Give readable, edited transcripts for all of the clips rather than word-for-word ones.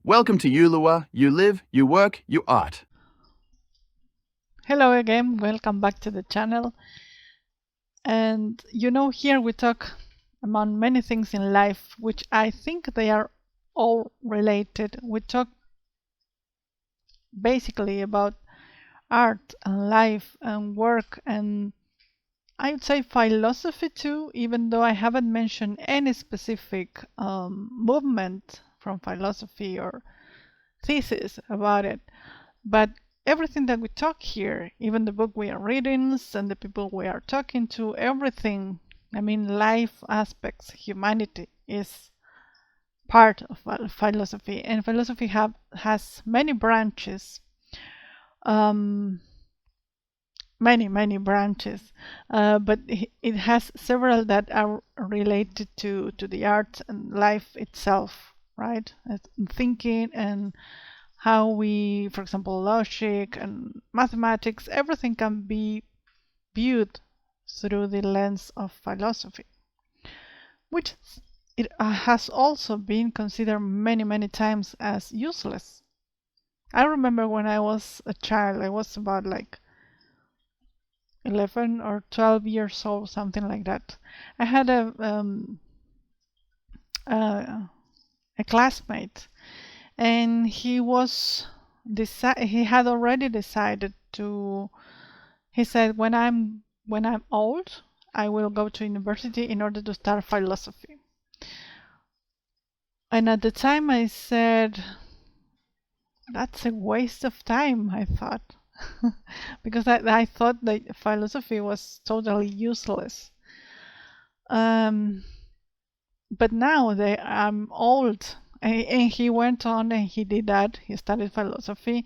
Welcome to Ulua. You live, you work, you art. Hello again, welcome back to the channel. And here we talk among many things in life, which I think they are all related. We talk basically about art and life and work, and I would say philosophy too, even though I haven't mentioned any specific movement from philosophy or thesis about it. But everything that we talk here, even the book we are reading and the people we are talking to, everything, life aspects, humanity is part of philosophy. And philosophy has many branches, um, many branches, but it has several that are related to the art and life itself, right? Thinking and how we, for example, logic and mathematics, everything can be viewed through the lens of philosophy, which it has also been considered many times as useless. I remember when I was a child, I was about like 11 or 12 years old, something like that. I had a, a classmate, and he had already decided to. He said, when I'm old, I will go to university in order to start philosophy. And at the time I said, that's a waste of time, I thought. Because I thought that philosophy was totally useless. Um, but now that I'm old, and he went on and he did that. He studied philosophy,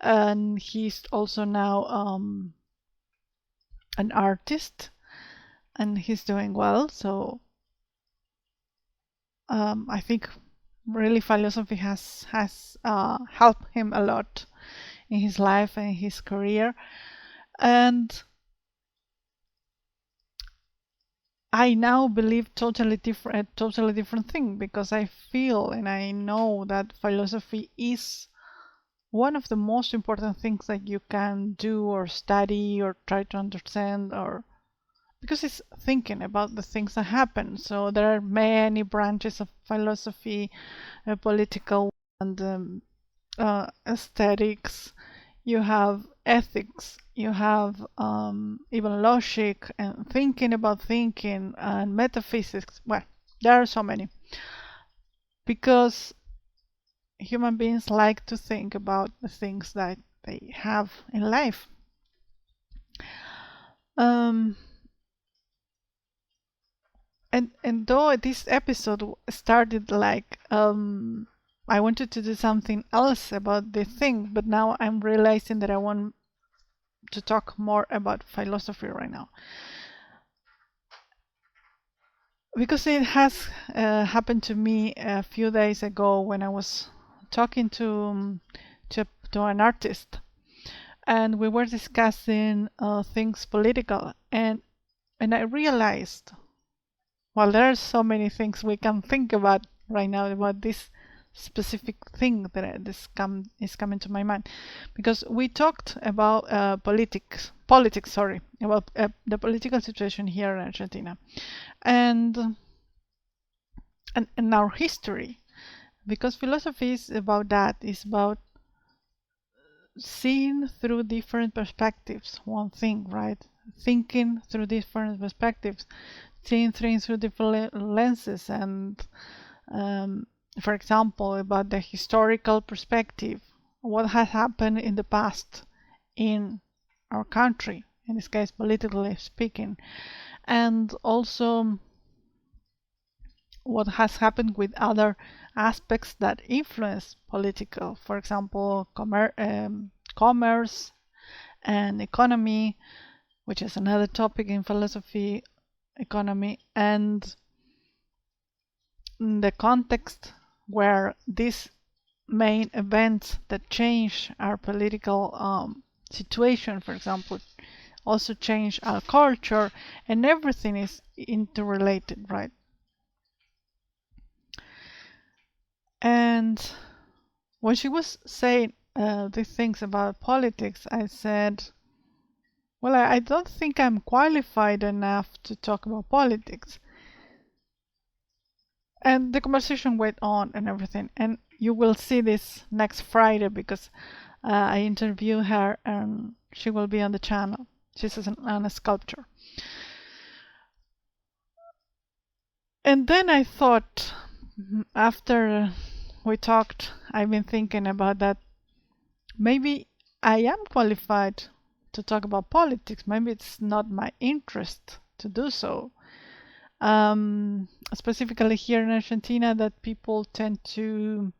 and he's also now an artist, and he's doing well. So I think really philosophy has helped him a lot in his life and his career. And I now believe totally different thing, because I feel and I know that philosophy is one of the most important things that you can do or study or try to understand, or because it's thinking about the things that happen. So there are many branches of philosophy, political and aesthetics, you have ethics, you have even logic and thinking about thinking and metaphysics. Well, there are so many, because human beings like to think about the things that they have in life. Um, and though this episode started like I wanted to do something else about this thing, but now I'm realizing that I want to talk more about philosophy right now, because it has happened to me a few days ago when I was talking to an artist, and we were discussing things political, and I realized, well, there are so many things we can think about right now about this specific thing that is coming to my mind, because we talked about politics, sorry, about the political situation here in Argentina, and and our history, because philosophy is about that. It's about seeing through different perspectives one thing, right? Thinking through different perspectives, seeing things through different lenses, and um, for example, about the historical perspective, what has happened in the past in our country, in this case politically speaking, and also what has happened with other aspects that influence political, for example, commerce and economy, which is another topic in philosophy, economy, and the context where these main events that change our political situation, for example, also change our culture, and everything is interrelated, right? And when she was saying these things about politics, I said, well, I don't think I'm qualified enough to talk about politics. And the conversation went on and everything. And you will see this next Friday because I interview her and she will be on the channel. She's a sculptor. And then I thought, after we talked, I've been thinking about that. Maybe I am qualified to talk about politics. Maybe it's not my interest to do so. Specifically here in Argentina, that people tend to,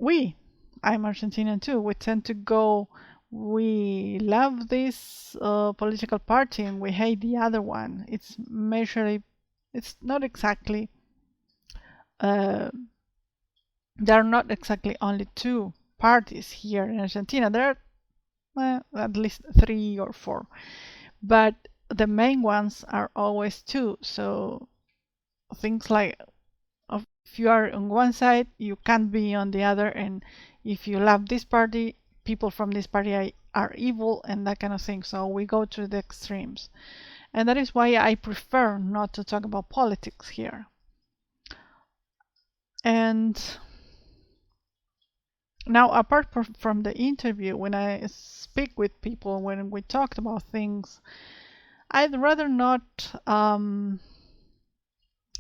I'm Argentinian too, we tend to go, we love this political party and we hate the other one. It's measurably, it's not exactly, there are not exactly only two parties here in Argentina. There are at least 3 or 4, but the main ones are always two. So things like, if you are on one side, you can't be on the other, and if you love this party, people from this party are evil, and that kind of thing. So we go to the extremes, and that is why I prefer not to talk about politics here. And now, apart from the interview, when I speak with people, when we talked about things, I'd rather not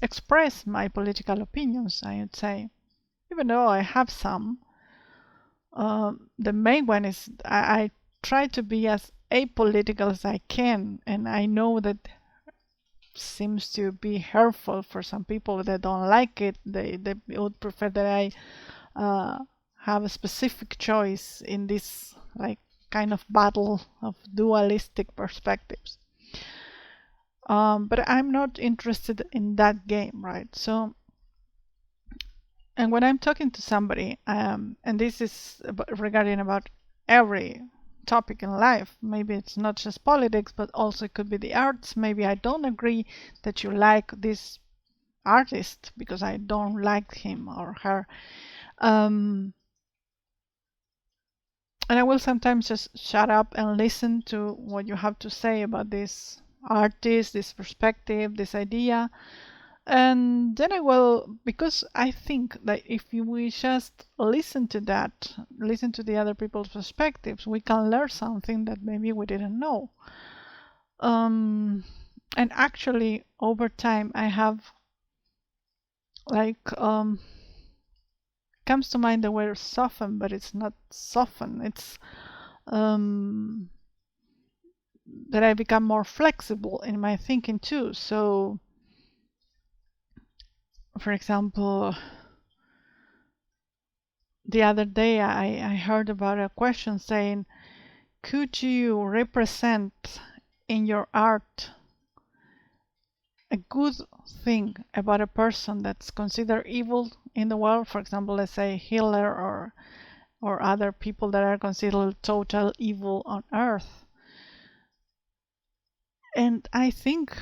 express my political opinions, I would say, even though I have some. The main one is I try to be as apolitical as I can, and I know that seems to be hurtful for some people that don't like it. They would prefer that I have a specific choice in this like kind of battle of dualistic perspectives. But I'm not interested in that game, right? So, and when I'm talking to somebody, and this is regarding about every topic in life, maybe it's not just politics, but also it could be the arts. Maybe I don't agree that you like this artist because I don't like him or her. And I will sometimes just shut up and listen to what you have to say about this artist, this perspective, this idea. And then I will, because I think that if we just listen to that, listen to the other people's perspectives, we can learn something that maybe we didn't know. And actually, over time, I have like comes to mind the word soften, but it's not soften. It's that I become more flexible in my thinking too. So, for example, the other day I heard about a question saying, could you represent in your art a good thing about a person that's considered evil in the world? For example, let's say Hitler or other people that are considered total evil on earth. And I think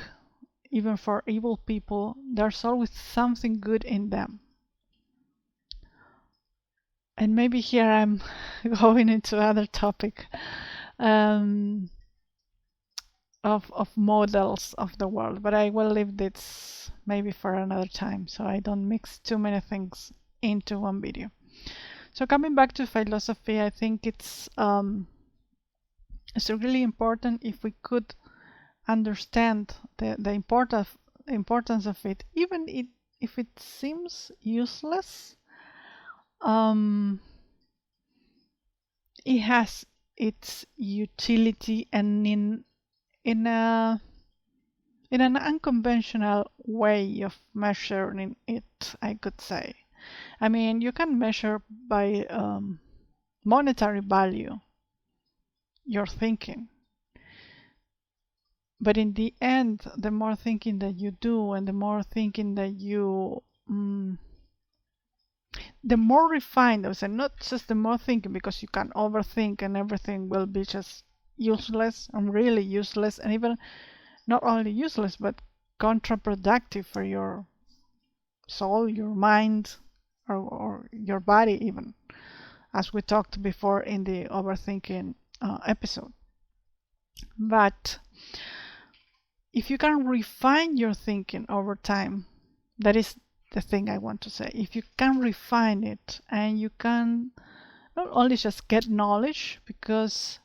even for evil people, there's always something good in them. And maybe here I'm going into other topic of models of the world, but I will leave this maybe for another time so I don't mix too many things into one video. So coming back to philosophy, I think it's really important if we could understand the importance of it, even if it seems useless. It has its utility, and in an unconventional way of measuring it, I could say. I mean, you can measure by monetary value your thinking. But in the end, the more thinking that you do and the more thinking that you, the more refined, I would say, not just the more thinking, because you can overthink and everything will be just useless and really useless, and even not only useless, but counterproductive for your soul, your mind, or your body even, as we talked before in the overthinking episode. But if you can refine your thinking over time, that is the thing I want to say. If you can refine it and you can not only just get knowledge, because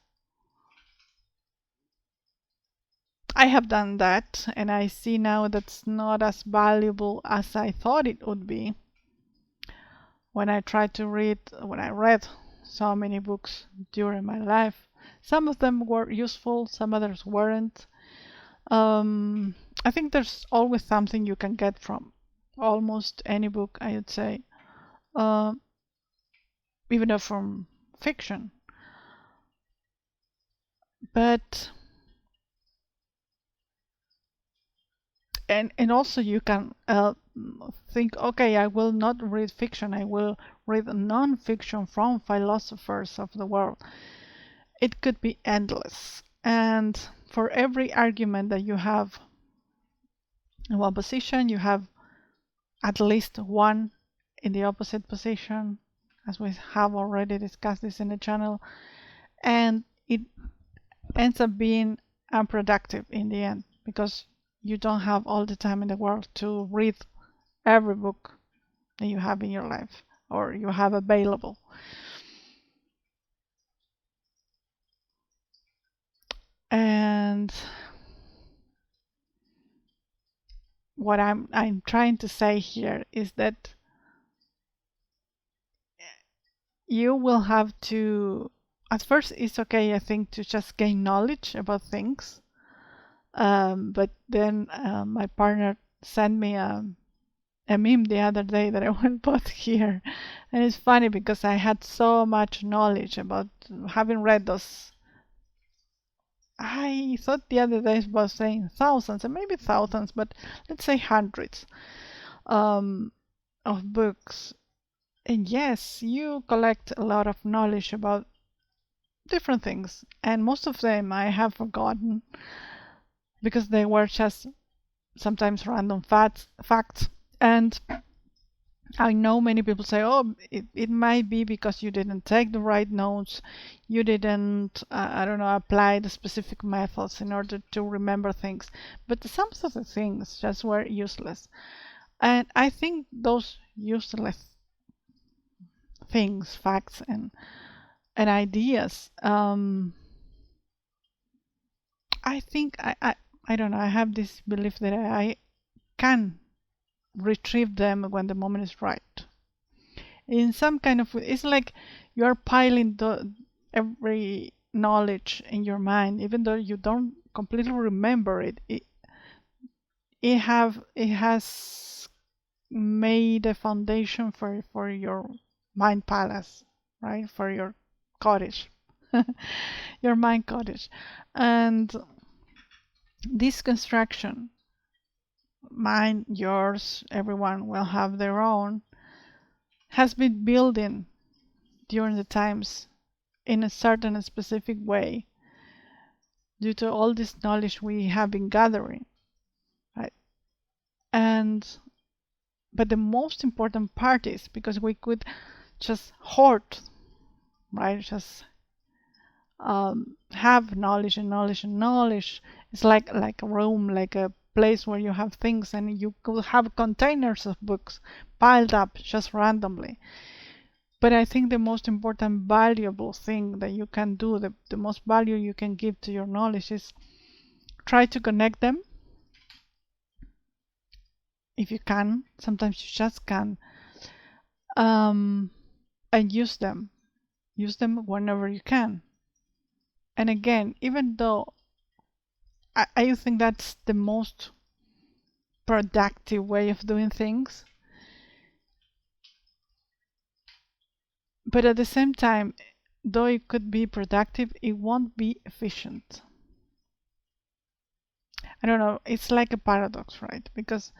I have done that and I see now that's not as valuable as I thought it would be when I read so many books during my life. Some of them were useful, some others weren't. I think there's always something you can get from almost any book, I would say, uh, even though from fiction. But and also you can think, okay, I will not read fiction, I will read non-fiction from philosophers of the world. It could be endless, and for every argument that you have in one position, you have at least one in the opposite position, as we have already discussed this in the channel, and it ends up being unproductive in the end because you don't have all the time in the world to read every book that you have in your life or you have available. And what I'm trying to say here is that you will have to, at first it's okay, I think, to just gain knowledge about things. But then my partner sent me a meme the other day that I will put here. And it's funny because I had so much knowledge about having read those. I thought the other day was saying thousands, and maybe thousands, but let's say hundreds of books. And yes, you collect a lot of knowledge about different things, and most of them I have forgotten because they were just sometimes random facts. And I know many people say, oh, it might be because you didn't take the right notes, you didn't, I don't know, apply the specific methods in order to remember things. But some of the things just were useless. And I think those useless things, facts, and ideas, I think, I don't know, I have this belief that I can retrieve them when the moment is right. In some kind of, it's like you're piling every knowledge in your mind, even though you don't completely remember it. It has made a foundation for your mind palace, right? For your cottage, your mind cottage, and this construction, mine, yours, everyone will have their own, has been building during the times in a certain and specific way due to all this knowledge we have been gathering, right? And but the most important part is because we could just hoard, right? Just have knowledge and knowledge and knowledge. It's like a room, like a place where you have things, and you could have containers of books piled up just randomly. But I think the most important, valuable thing that you can do, the most value you can give to your knowledge is try to connect them if you can. Sometimes you just can. And use them. Use them whenever you can. And again, even though I think that's the most productive way of doing things, but at the same time, though it could be productive, it won't be efficient. I don't know, it's like a paradox, right? Because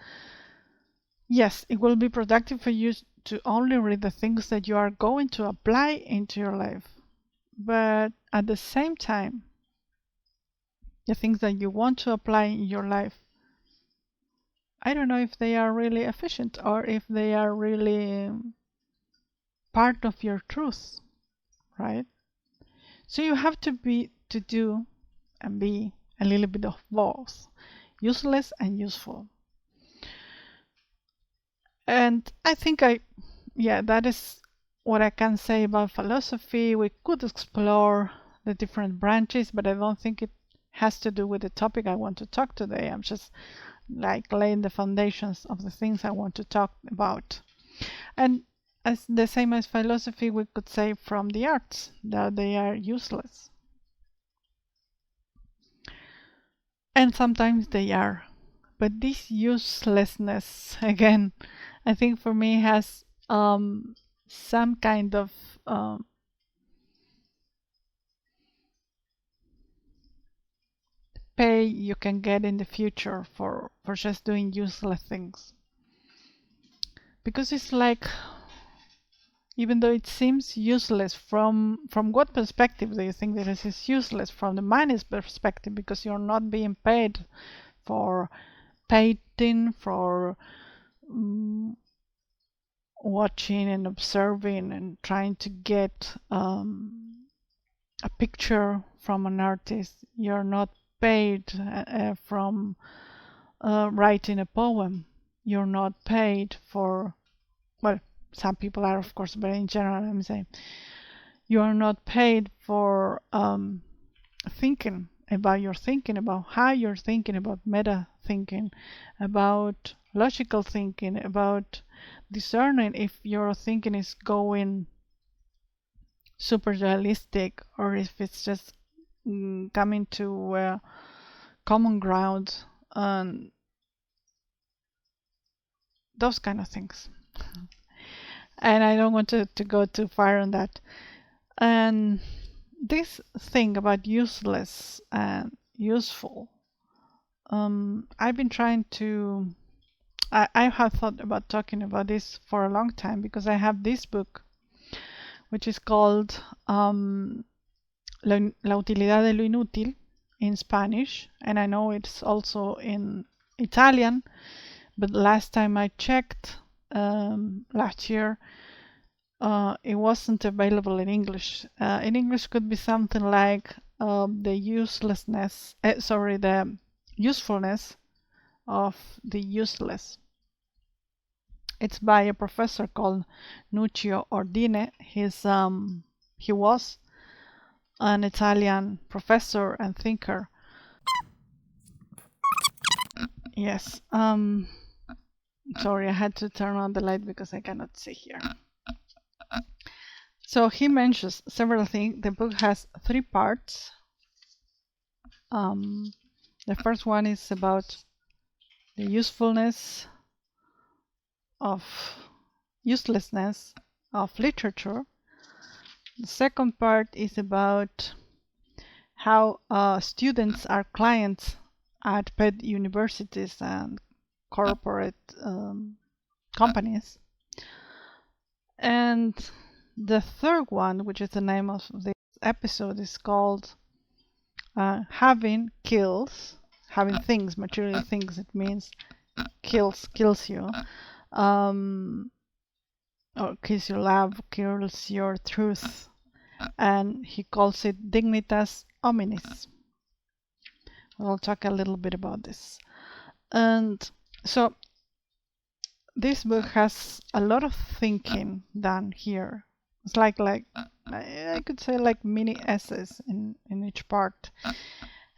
yes, it will be productive for you to only read the things that you are going to apply into your life. But at the same time, the things that you want to apply in your life, I don't know if they are really efficient or if they are really part of your truth, right? So you have to do and be a little bit of both, useless and useful. And I think that is what I can say about philosophy. We could explore the different branches, but I don't think it has to do with the topic I want to talk today. I'm just like laying the foundations of the things I want to talk about. And as the same as philosophy, we could say from the arts that they are useless. And sometimes they are. But this uselessness, again, I think for me has some kind of pay you can get in the future for just doing useless things. Because it's like, even though it seems useless, from what perspective do you think that this is useless? From the money's perspective, because you're not being paid for painting, for watching and observing and trying to get a picture from an artist. You're not paid from writing a poem. You're not paid for, well, some people are, of course, but in general, I'm saying you are not paid for thinking about your thinking, about how you're thinking, about meta thinking, about logical thinking, about discerning if your thinking is going super realistic or if it's just coming to common ground and those kind of things. And I don't want to go too far on that. And this thing about useless and useful, I've been trying to, I have thought about talking about this for a long time because I have this book which is called La utilidad de lo inútil in Spanish, and I know it's also in Italian, but last time I checked, last year, it wasn't available in English. In English could be something like the usefulness of the useless. It's by a professor called Nuccio Ordine. He was an Italian professor and thinker. Yes. Sorry, I had to turn on the light because I cannot see here. So he mentions several things. The book has 3 parts. The first one is about the uselessness of literature. The second part is about how students are clients at paid universities and corporate companies. And the third one, which is the name of this episode, is called Having Kills. Having things, material things, it means kills you. Or kills your love, kills your truth. And he calls it Dignitas hominis. We'll talk a little bit about this. And so this book has a lot of thinking done here. It's like I could say like mini essays in each part.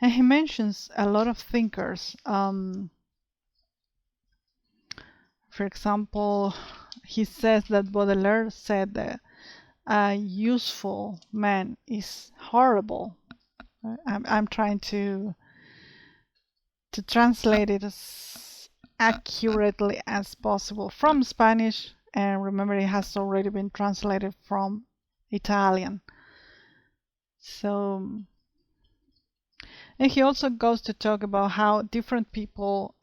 And he mentions a lot of thinkers. For example, he says that Baudelaire said that a useful man is horrible. I'm trying to translate it as accurately as possible from Spanish, and remember it has already been translated from Italian. So, and he also goes to talk about how different people,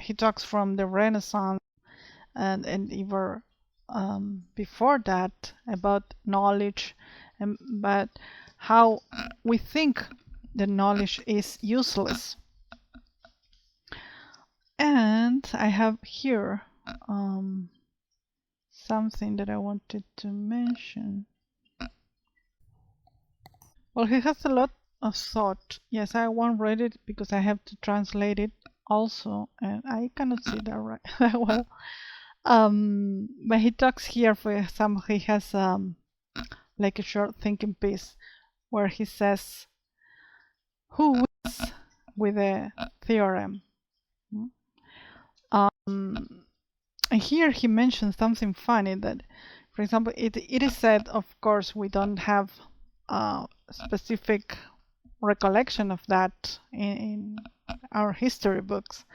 he talks from the Renaissance and even before that about knowledge, but how we think the knowledge is useless. And I have here something that I wanted to mention. Well, he has a lot of thought. Yes, I won't read it because I have to translate it also, and I cannot see that right that well. But he talks here, for example, he has like a short thinking piece where he says, "Who wins with a theorem?" Um, and here he mentions something funny that, for example, it is said, of course, we don't have a specific recollection of that in our history books,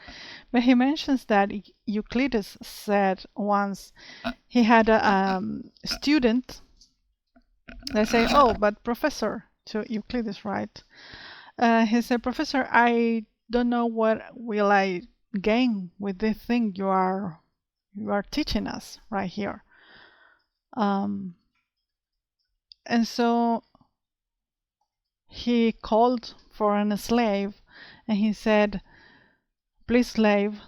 but he mentions that Euclides said once he had a student. They say, "Oh, but professor," to Euclides, right? He said, "Professor, I don't know what will I gain with this thing you are teaching us right here." Um, and so he called for a slave, and he said, "Please, slave,"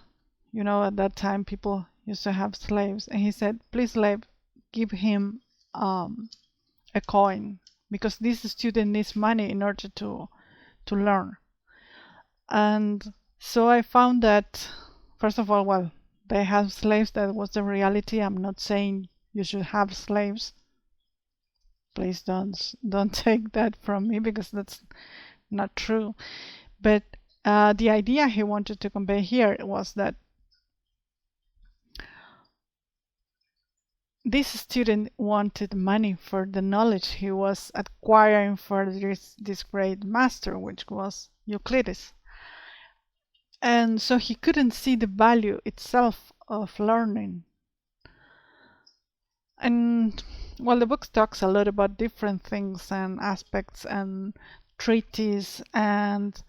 at that time people used to have slaves, and he said, "Please, slave, give him a coin because this student needs money in order to learn." And so I found that, first of all, well, they have slaves. That was the reality. I'm not saying you should have slaves. Please don't take that from me because that's not true. But the idea he wanted to convey here was that this student wanted money for the knowledge he was acquiring for this great master, which was Euclides. And so he couldn't see the value itself of learning. And well, the book talks a lot about different things and aspects and treaties and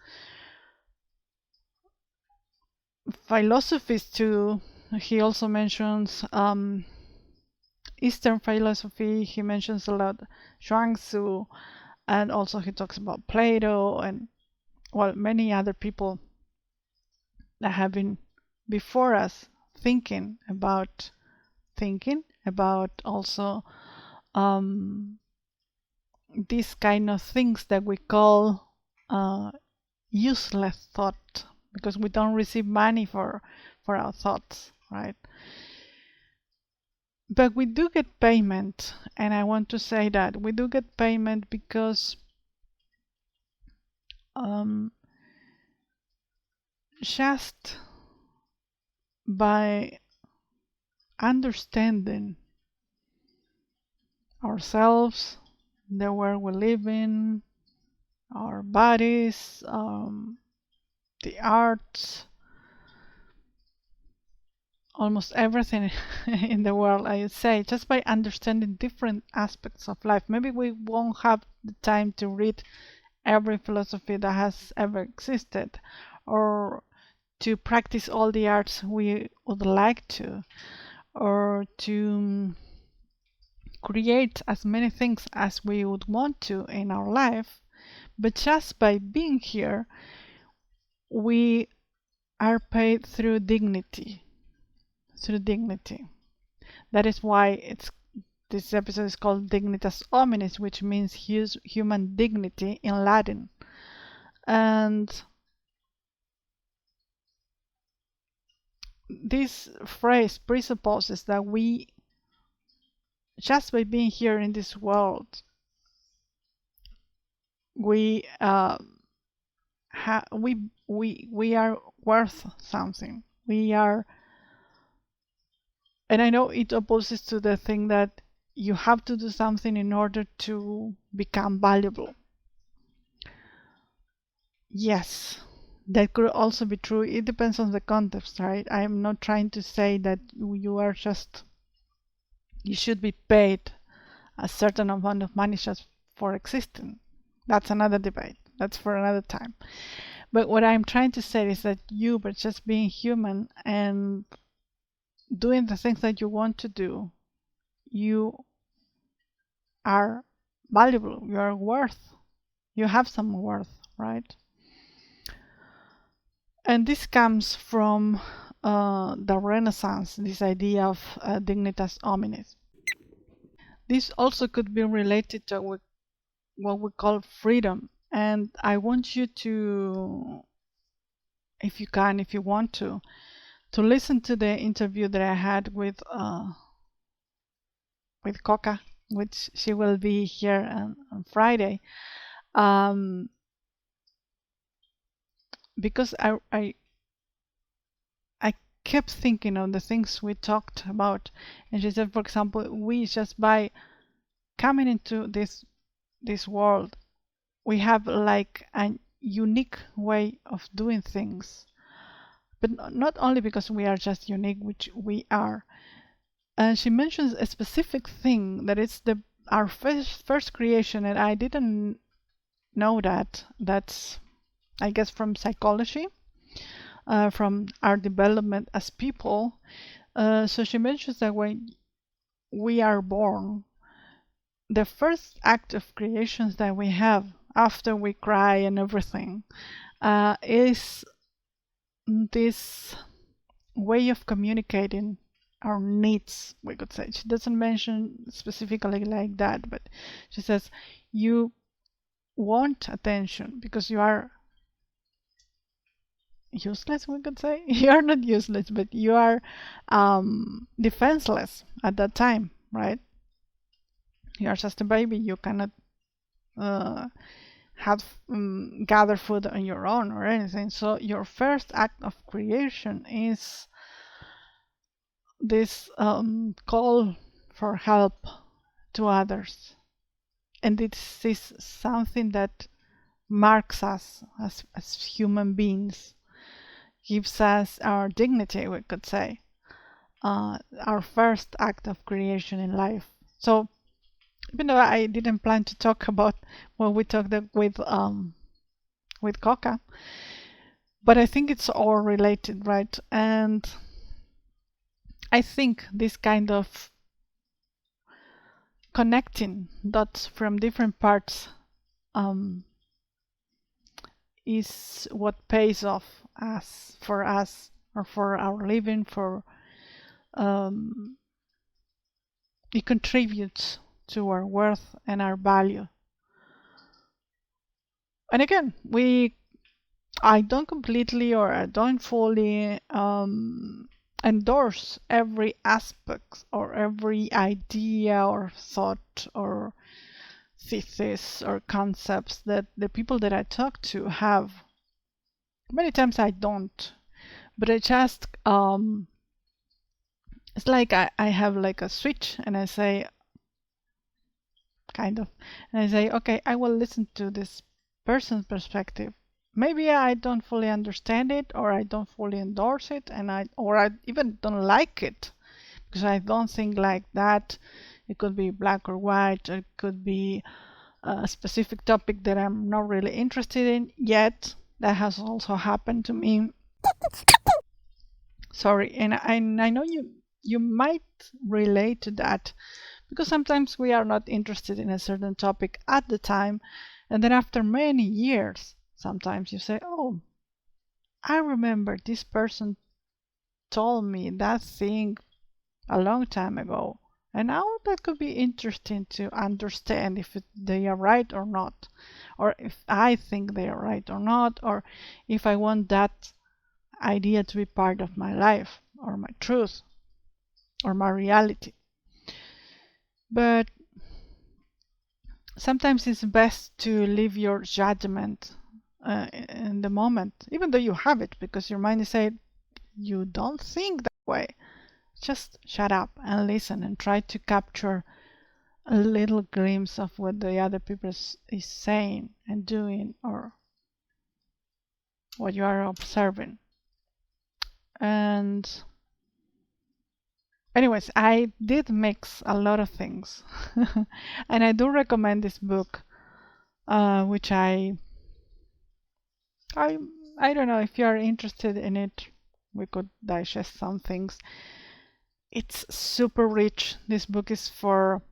philosophies too. He also mentions Eastern philosophy. He mentions a lot Zhuangzi, and also he talks about Plato and well, many other people that have been before us thinking about also these kind of things that we call useless thought because we don't receive money for our thoughts, right? But we do get payment, and I want to say that we do get payment because just by understanding ourselves, the world we live in, our bodies, the arts, almost everything in the world, I would say, just by understanding different aspects of life. Maybe we won't have the time to read every philosophy that has ever existed or to practice all the arts we would like to, or to create as many things as we would want to in our life. But just by being here, we are paid through dignity. Through dignity. That is why this episode is called Dignitas hominis, which means human dignity in Latin. And this phrase presupposes that we, just by being here in this world, we we are worth something. We are, and I know it opposes to the thing that you have to do something in order to become valuable. Yes, that could also be true. It depends on the context, right? I am not trying to say that you should be paid a certain amount of money just for existing. That's another debate. That's for another time. But what I'm trying to say is that you, but just being human and doing the things that you want to do, you are valuable. You are worth. You have some worth, right? And this comes from the Renaissance, this idea of dignitas hominis. This also could be related to what we call freedom. And I want you to, if you can, if you want to listen to the interview that I had with Coca, which she will be here on Friday, because I kept thinking of the things we talked about, and she said, for example, we just by coming into this world, we have like a unique way of doing things, but not only because we are just unique, which we are. And she mentions a specific thing that it's our first creation, and I didn't know that. That's, I guess, from psychology, from our development as people. So she mentions that when we are born, the first act of creations that we have after we cry and everything is this way of communicating our needs, we could say. She doesn't mention specifically like that, but she says you want attention because you are useless, we could say. You are not useless, but you are defenseless at that time, right? You are just a baby. You cannot have gather food on your own or anything. So your first act of creation is this call for help to others, and this is something that marks us as human beings, gives us our dignity, we could say, our first act of creation in life. So even though I didn't plan to talk about what we talked with Coca, but I think it's all related, right? And I think this kind of connecting dots from different parts is what pays off for us or for our living, for it contributes to our worth and our value. And again, I don't completely or I don't fully endorse every aspect or every idea or thought or thesis or concepts that the people that I talk to have. Many times I don't, but I just it's like I have like a switch and I say kind of, and I say, okay, I will listen to this person's perspective. Maybe I don't fully understand it, or I don't fully endorse it, and I even don't like it because I don't think like that. It could be black or white, or it could be a specific topic that I'm not really interested in yet. That has also happened to me. Sorry, and I know you might relate to that because sometimes we are not interested in a certain topic at the time, and then after many years, sometimes you say, oh, I remember this person told me that thing a long time ago, and now that could be interesting to understand if they are right or not, or if I think they are right or not, or if I want that idea to be part of my life or my truth or my reality. But sometimes it's best to leave your judgment in the moment, even though you have it, because your mind is saying you don't think that way. Just shut up and listen and try to capture a little glimpse of what the other people is saying and doing, or what you are observing. And anyways, I did mix a lot of things. And I do recommend this book, which I don't know if you are interested in it. We could digest some things. It's super rich. This book is for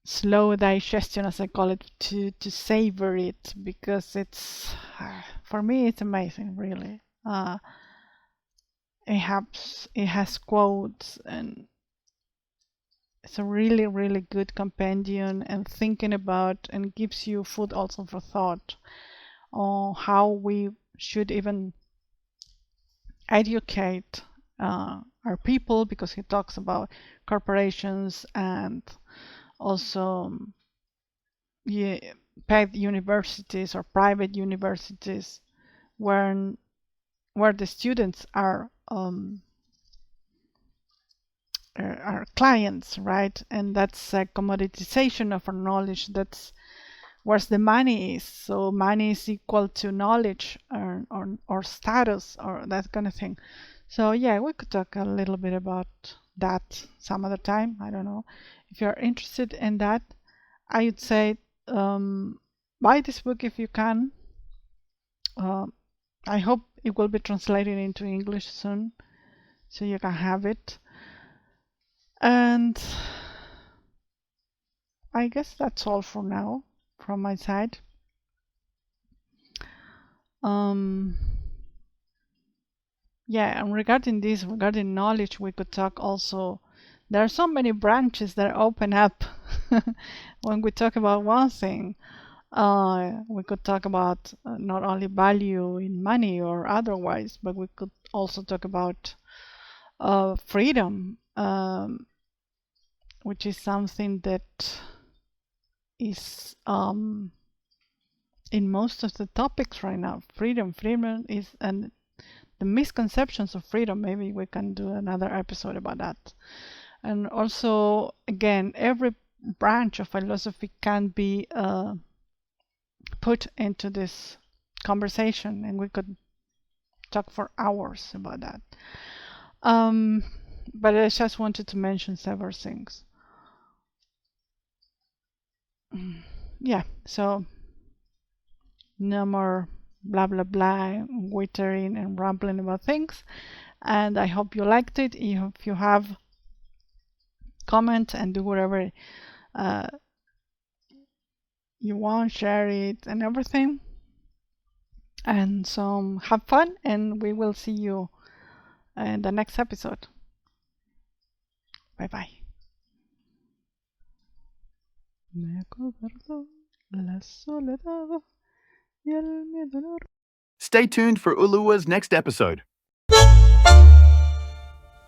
slow digestion, as I call it, to savor it, because it's for me it's amazing, really. it has quotes, and it's a really, really good companion and thinking about, and gives you food also for thought on how we should even educate our people, because he talks about corporations and also yeah, paid universities or private universities where where the students are clients, right? And that's a commoditization of our knowledge. That's where the money is. So money is equal to knowledge or status or that kind of thing. So yeah, we could talk a little bit about that some other time. I don't know if you're interested in that. I would say buy this book if you can. Uh, I hope it will be translated into English soon, so you can have it. And I guess that's all for now from my side. Um, yeah, and regarding knowledge, we could talk also. There are so many branches that open up when we talk about one thing. We could talk about not only value in money or otherwise, but we could also talk about freedom, which is something that is in most of the topics right now. Freedom is, and the misconceptions of freedom. Maybe we can do another episode about that. And also, again, every branch of philosophy can be put into this conversation, and we could talk for hours about that. Um, but I just wanted to mention several things. Yeah, so no more blah blah blah, wittering and rambling about things. And I hope you liked it. If you have comment and do whatever uh, you want, share it and everything. And so have fun, and we will see you in the next episode. Bye bye. Me acuerdo la soledad y el miedo. Stay tuned for Ulua's next episode.